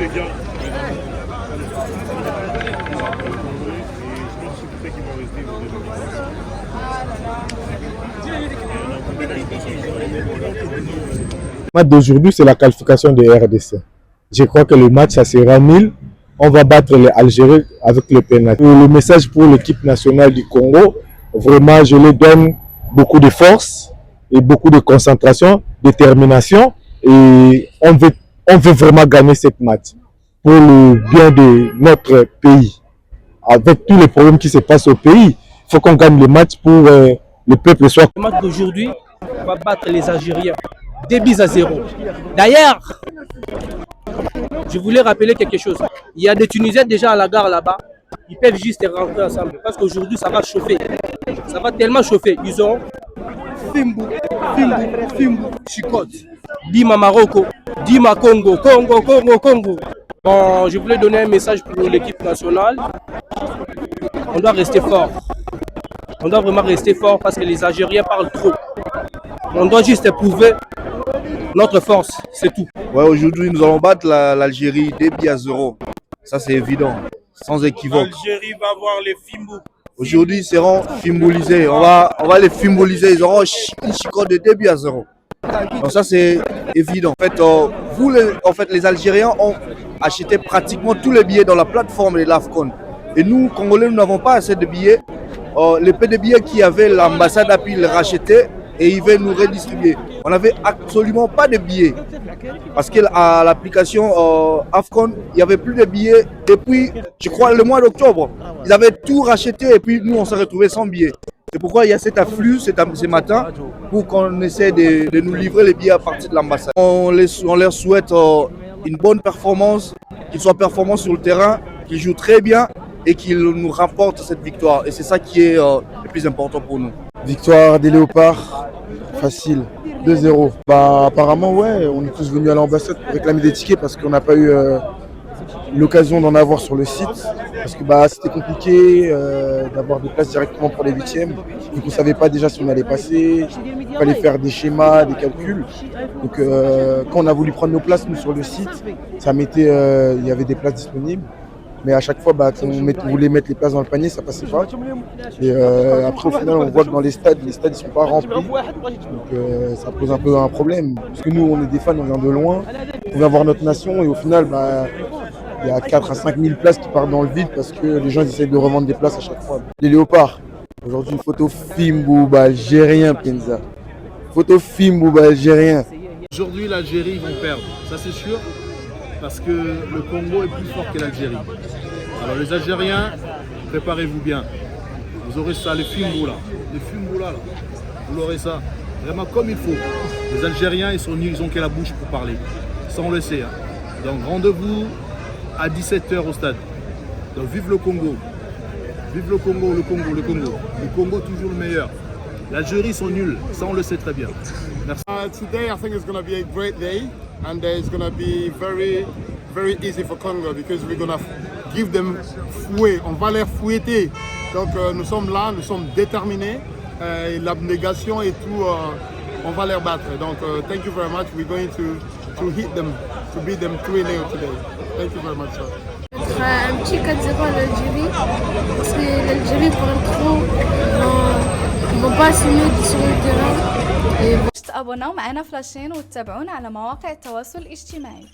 Le match d'aujourd'hui, c'est la qualification de RDC. Je crois que le match, ça sera nul. On va battre l'Algérie avec le pénalty. Le message pour l'équipe nationale du Congo, vraiment, je leur donne beaucoup de force et beaucoup de concentration, détermination. Et on veut vraiment gagner ce match pour le bien de notre pays. Avec tous les problèmes qui se passent au pays, il faut qu'on gagne le match pour le peuple soit. Le match d'aujourd'hui, on va battre les Algériens. 2-0. D'ailleurs, je voulais rappeler quelque chose. Il y a des Tunisiens déjà à la gare là-bas. Ils peuvent juste rentrer ensemble. Parce qu'aujourd'hui, ça va chauffer. Ça va tellement chauffer. Ils ont Fimbu, Chicote, Dima Marocco, Dima Congo. Bon, je voulais donner un message pour l'équipe nationale. On doit rester fort. On doit vraiment rester fort parce que les Algériens parlent trop. On doit juste éprouver notre force, c'est tout. Ouais, aujourd'hui, nous allons battre l'Algérie 2-0. Ça, c'est évident, sans équivoque. L'Algérie va voir les Fimbou. Aujourd'hui, ils seront fimboulisés. On va les fimbouliser. Ils auront une chicote de 2-0. Donc ça, c'est évident. En fait, les Algériens ont acheté pratiquement tous les billets dans la plateforme de l'AFCON. Et nous, Congolais, nous n'avons pas assez de billets. Les peu de billets qu'il y avait, l'ambassade a pu les racheter et ils veulent nous redistribuer. On n'avait absolument pas de billets. Parce qu'à l'application AFCON, il n'y avait plus de billets depuis, je crois, le mois d'octobre. Ils avaient tout racheté et puis nous, on s'est retrouvés sans billets. C'est pourquoi il y a cet afflux ce matin pour qu'on essaie de nous livrer les billets à partir de l'ambassade. On leur souhaite une bonne performance, qu'ils soient performants sur le terrain, qu'ils jouent très bien et qu'ils nous rapportent cette victoire. Et c'est ça qui est le plus important pour nous. Victoire des Léopards, facile, 2-0. Bah, apparemment, ouais, on est tous venus à l'ambassade pour réclamer des tickets parce qu'on n'a pas eu l'occasion d'en avoir sur le site. Parce que bah, c'était compliqué d'avoir des places directement pour les huitièmes. Donc on ne savait pas déjà si on allait passer. Il fallait faire des schémas, des calculs. Donc quand on a voulu prendre nos places, nous, sur le site, ça mettait, il y avait des places disponibles. Mais à chaque fois, quand on voulait mettre les places dans le panier, ça passait pas. Et après, au final, on voit que dans les stades, ils ne sont pas remplis. Donc ça pose un peu un problème. Parce que nous, on est des fans, on vient de loin. On vient voir notre nation et au final, il y a 4 à 5 000 places qui partent dans le vide parce que les gens essayent de revendre des places à chaque fois. Les Léopards. Aujourd'hui, une photo Fimbu algérien, Penza. Photo Fimbu algérien. Aujourd'hui, l'Algérie vont perdre, ça c'est sûr. Parce que le Congo est plus fort que l'Algérie. Alors les Algériens, préparez-vous bien. Vous aurez ça, les Fimbou là. Les Fimbou là. Vous l'aurez ça. Vraiment comme il faut. Les Algériens, ils sont nuls, ils ont que la bouche pour parler. Ça on le sait. Donc rendez-vous à 17h au stade. Donc vive le Congo. Vive le Congo, le Congo, le Congo. Le Congo toujours le meilleur. L'Algérie, ils sont nuls. Ça on le sait très bien. Merci. Today I think it's going to be a great day. And it's going to be very, very easy for Congo because we're going to give them fouet. On va les fouetter. Donc nous sommes là, nous sommes déterminés. L'abnégation et tout, on va les battre. Donc thank you very much. We're going to hit them, to beat them 3-0 today. Thank you very much, sir. Un petit 4-0 à l'Algérie parce que l'Algérie parle trop. Ils vont pas assumer sur le terrain. تابوناو معنا فلاشين وتتابعونا على مواقع التواصل الاجتماعي.